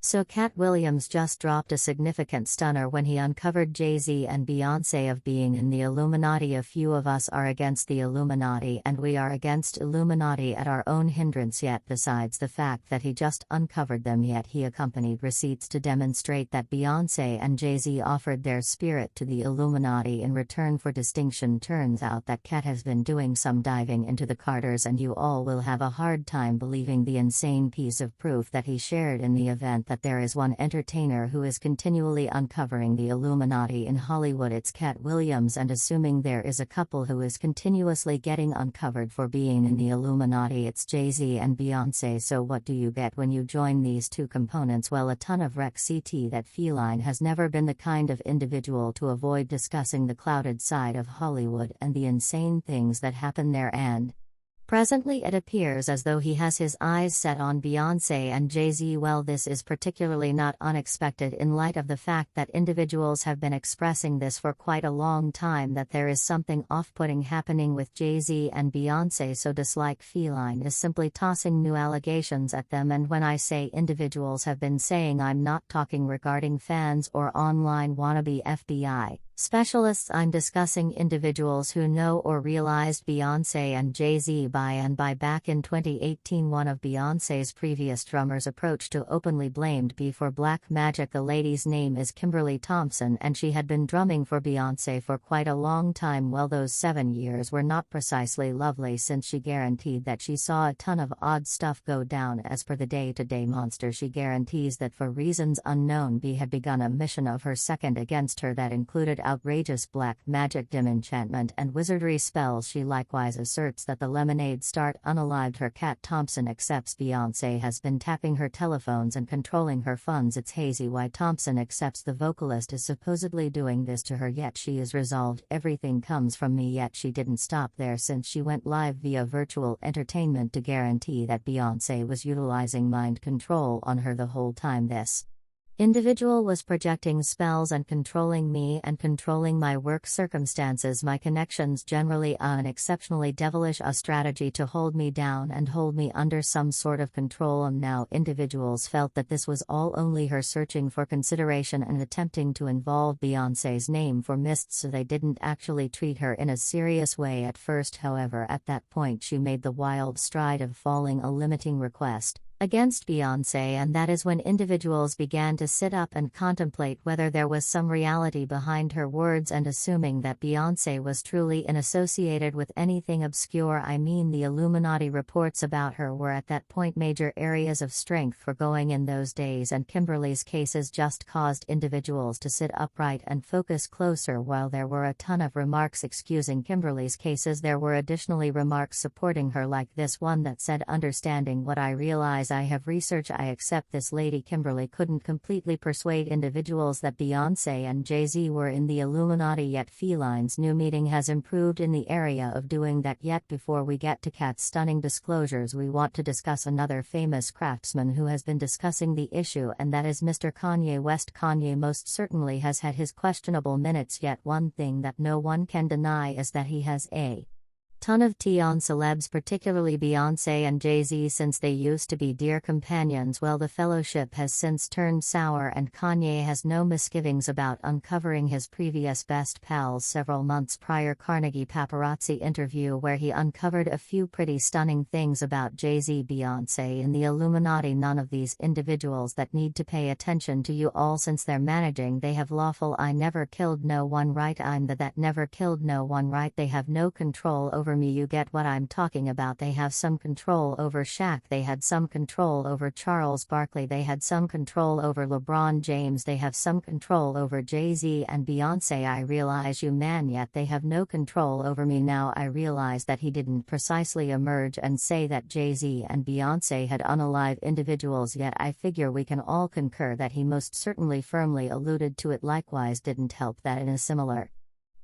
So Katt Williams just dropped a significant stunner when he uncovered Jay-Z and Beyonce of being in the Illuminati. A few of us are against the Illuminati, and we are against Illuminati at our own hindrance. Yet besides the fact that he just uncovered them, yet he accompanied receipts to demonstrate that Beyonce and Jay-Z offered their spirit to the Illuminati in return for distinction. Turns out that Katt has been doing some diving into the Carters, and you all will have a hard time believing the insane piece of proof that he shared in the event that there is one entertainer who is continually uncovering the Illuminati in Hollywood. It's Katt Williams, and assuming there is a couple who is continuously getting uncovered for being in the Illuminati, it's Jay-Z and Beyonce. So what do you get when you join these two components? Well, a ton of wreck. CT that feline has never been the kind of individual to avoid discussing the clouded side of Hollywood and the insane things that happen there, and presently it appears as though he has his eyes set on Beyonce and Jay-Z. Well, this is particularly not unexpected in light of the fact that individuals have been expressing this for quite a long time, that there is something off-putting happening with Jay-Z and Beyonce. So dislike feline is simply tossing new allegations at them, and when I say individuals have been saying, I'm not talking regarding fans or online wannabe FBI specialists. I'm discussing individuals who know or realized Beyonce and Jay-Z by back in 2018. One of Beyonce's previous drummers approached to openly blamed B for black magic. The lady's name is Kimberly Thompson, and she had been drumming for Beyonce for quite a long time. Well, those 7 years were not precisely lovely, since she guaranteed that she saw a ton of odd stuff go down. As per the Day-to-Day Monster, she guarantees that for reasons unknown, B had begun a mission of her second against her that included outrageous black magic, dim enchantment, and wizardry spells. She likewise asserts that the Lemonade start unalived her. Katt Thompson accepts Beyonce has been tapping her telephones and controlling her funds. It's hazy why Thompson accepts the vocalist is supposedly doing this to her, yet she is resolved. Everything comes from me. Yet she didn't stop there, since she went live via virtual entertainment to guarantee that Beyonce was utilizing mind control on her the whole time. This individual was projecting spells and controlling me and controlling my work circumstances, my connections, generally an exceptionally devilish strategy to hold me down and hold me under some sort of control. And now individuals felt that this was all only her searching for consideration and attempting to involve Beyonce's name for mists, so they didn't actually treat her in a serious way at first. However, at that point she made the wild stride of filing a limiting request against Beyonce, and that is when individuals began to sit up and contemplate whether there was some reality behind her words, and assuming that Beyonce was truly unassociated with anything obscure. I mean, the Illuminati reports about her were at that point major areas of strength for going in those days, and Kimberly's cases just caused individuals to sit upright and focus closer. While there were a ton of remarks excusing Kimberly's cases, there were additionally remarks supporting her, like this one that said, understanding what I realize I have researched, I accept this lady Kimberly couldn't completely persuade individuals that Beyonce and Jay-Z were in the Illuminati, yet Feline's new meeting has improved in the area of doing that. Yet before we get to Katt's stunning disclosures, we want to discuss another famous craftsman who has been discussing the issue, and that is Mr. Kanye West. Kanye most certainly has had his questionable minutes, yet one thing that no one can deny is that he has a ton of tea on celebs, particularly Beyonce and Jay-Z, since they used to be dear companions. Well, the fellowship has since turned sour, and Kanye has no misgivings about uncovering his previous best pals several months prior. Carnegie Paparazzi interview where he uncovered a few pretty stunning things about Jay-Z, Beyonce, and the Illuminati. None of these individuals that need to pay attention to you all, since they're managing. They have lawful I never killed no one right, I'm the that never killed no one right. They have no control over me. You get what I'm talking about. They have some control over Shaq, they had some control over Charles Barkley, they had some control over LeBron James, they have some control over Jay-Z and Beyonce. I realize you man, yet they have no control over me. Now I realize that he didn't precisely emerge and say that Jay-Z and Beyonce had unalive individuals, yet I figure we can all concur that he most certainly firmly alluded to it. Likewise, didn't help that in a similar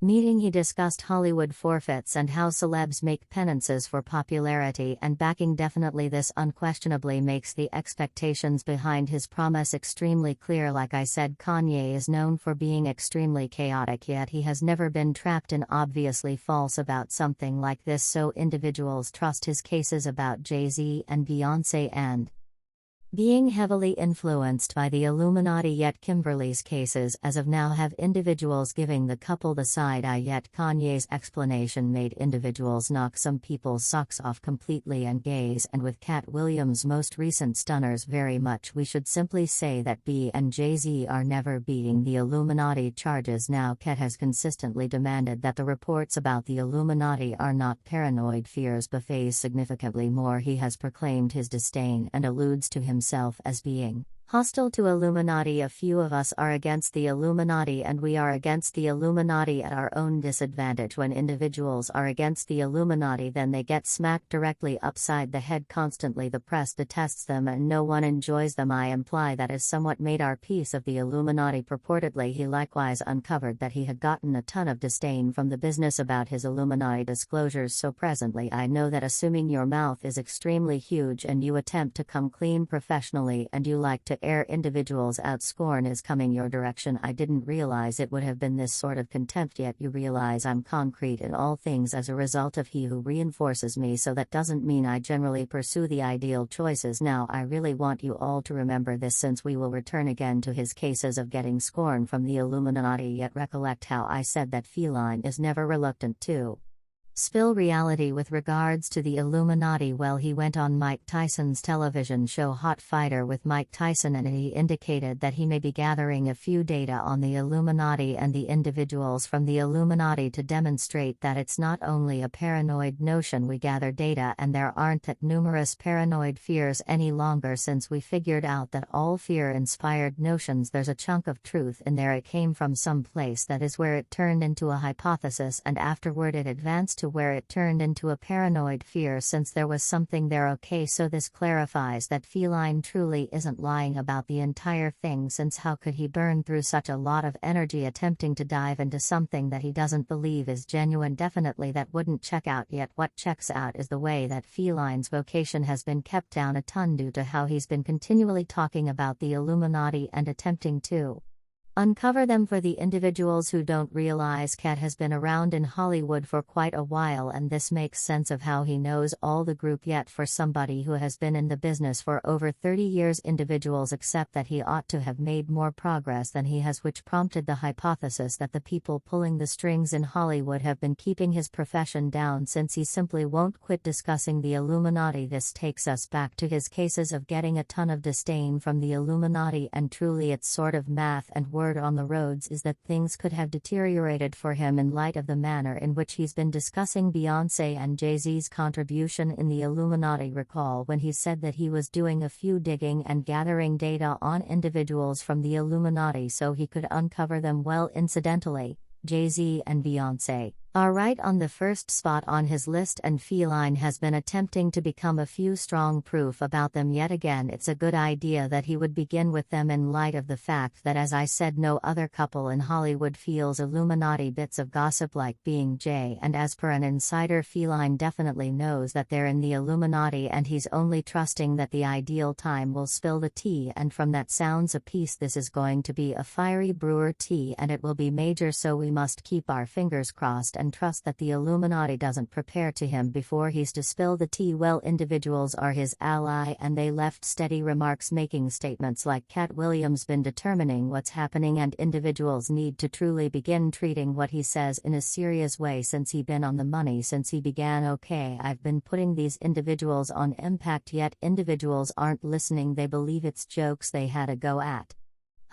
meeting he discussed Hollywood forfeits and how celebs make penances for popularity and backing. Definitely this unquestionably makes the expectations behind his promise extremely clear. Like I said, Kanye is known for being extremely chaotic, yet he has never been trapped in obviously false about something like this, so individuals trust his cases about Jay-Z and Beyonce and Being heavily influenced by the Illuminati, yet Kimberly's cases as of now have individuals giving the couple the side eye, yet Kanye's explanation made individuals knock some people's socks off completely and gaze. And with Katt Williams' most recent stunners very much, we should simply say that B and Jay-Z are never beating the Illuminati charges. Now Katt has consistently demanded that the reports about the Illuminati are not paranoid fears but phase significantly more. He has proclaimed his disdain and alludes to himself as being hostile to Illuminati. A few of us are against the Illuminati, and we are against the Illuminati at our own disadvantage. When individuals are against the Illuminati, then they get smacked directly upside the head constantly. The press detests them and no one enjoys them. I imply that has somewhat made our peace of the Illuminati. Purportedly, he likewise uncovered that he had gotten a ton of disdain from the business about his Illuminati disclosures. So presently, I know that assuming your mouth is extremely huge and you attempt to come clean professionally and you like to air individuals out, scorn is coming your direction. I didn't realize it would have been this sort of contempt, yet you realize I'm concrete in all things as a result of he who reinforces me. So that doesn't mean I generally pursue the ideal choices. Now I really want you all to remember this, since we will return again to his cases of getting scorn from the Illuminati. Yet recollect how I said that feline is never reluctant to spill reality with regards to the Illuminati. Well, he went on Mike Tyson's television show Hot Fighter with Mike Tyson, and he indicated that he may be gathering a few data on the Illuminati and the individuals from the Illuminati to demonstrate that it's not only a paranoid notion. We gather data and there aren't that numerous paranoid fears any longer, since we figured out that all fear-inspired notions, there's a chunk of truth in there. It came from some place, that is where it turned into a hypothesis, and afterward it advanced to where it turned into a paranoid fear, since there was something there. Okay, so this clarifies that feline truly isn't lying about the entire thing, since how could he burn through such a lot of energy attempting to dive into something that he doesn't believe is genuine? Definitely that wouldn't check out. Yet what checks out is the way that feline's vocation has been kept down a ton due to how he's been continually talking about the Illuminati and attempting to uncover them. For the individuals who don't realize, Katt has been around in Hollywood for quite a while, and this makes sense of how he knows all the group. Yet for somebody who has been in the business for over 30 years, individuals accept that he ought to have made more progress than he has, which prompted the hypothesis that the people pulling the strings in Hollywood have been keeping his profession down, since he simply won't quit discussing the Illuminati. This takes us back to his cases of getting a ton of disdain from the Illuminati, and truly it's sort of math, and word on the roads is that things could have deteriorated for him in light of the manner in which he's been discussing Beyonce and Jay-Z's contribution in the Illuminati. Recall when he said that he was doing a few digging and gathering data on individuals from the Illuminati so he could uncover them. Well, incidentally, Jay-Z and Beyonce are right on the first spot on his list, and feline has been attempting to become a few strong proof about them. Yet again, it's a good idea that he would begin with them in light of the fact that, as I said, no other couple in Hollywood feels Illuminati. Bits of gossip like being Jay, and as per an insider, feline definitely knows that they're in the Illuminati, and he's only trusting that the ideal time will spill the tea. And from that sounds a piece, this is going to be a fiery brewer tea, and it will be major, so we must keep our fingers crossed and trust that the Illuminati doesn't prepare to him before he's to spill the tea. Well, individuals are his ally, and they left steady remarks making statements like Katt Williams been determining what's happening, and individuals need to truly begin treating what he says in a serious way, since he been on the money since he began. Okay, I've been putting these individuals on impact, yet individuals aren't listening. They believe it's jokes. They had a go at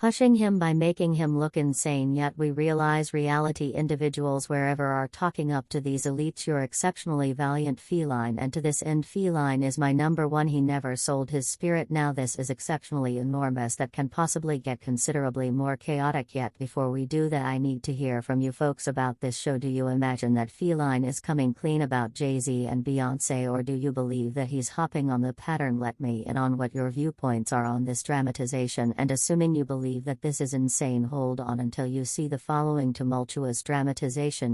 hushing him by making him look insane, yet we realize reality. Individuals wherever are talking up to these elites. You're exceptionally valiant, feline, and to this end feline is my number one. He never sold his spirit. Now this is exceptionally enormous, that can possibly get considerably more chaotic. Yet before we do that, I need to hear from you folks about this show. Do you imagine that feline is coming clean about Jay-Z and Beyonce, or do you believe that he's hopping on the pattern? Let me in on what your viewpoints are on this dramatization, and assuming you believe that this is insane, hold on until you see the following tumultuous dramatization.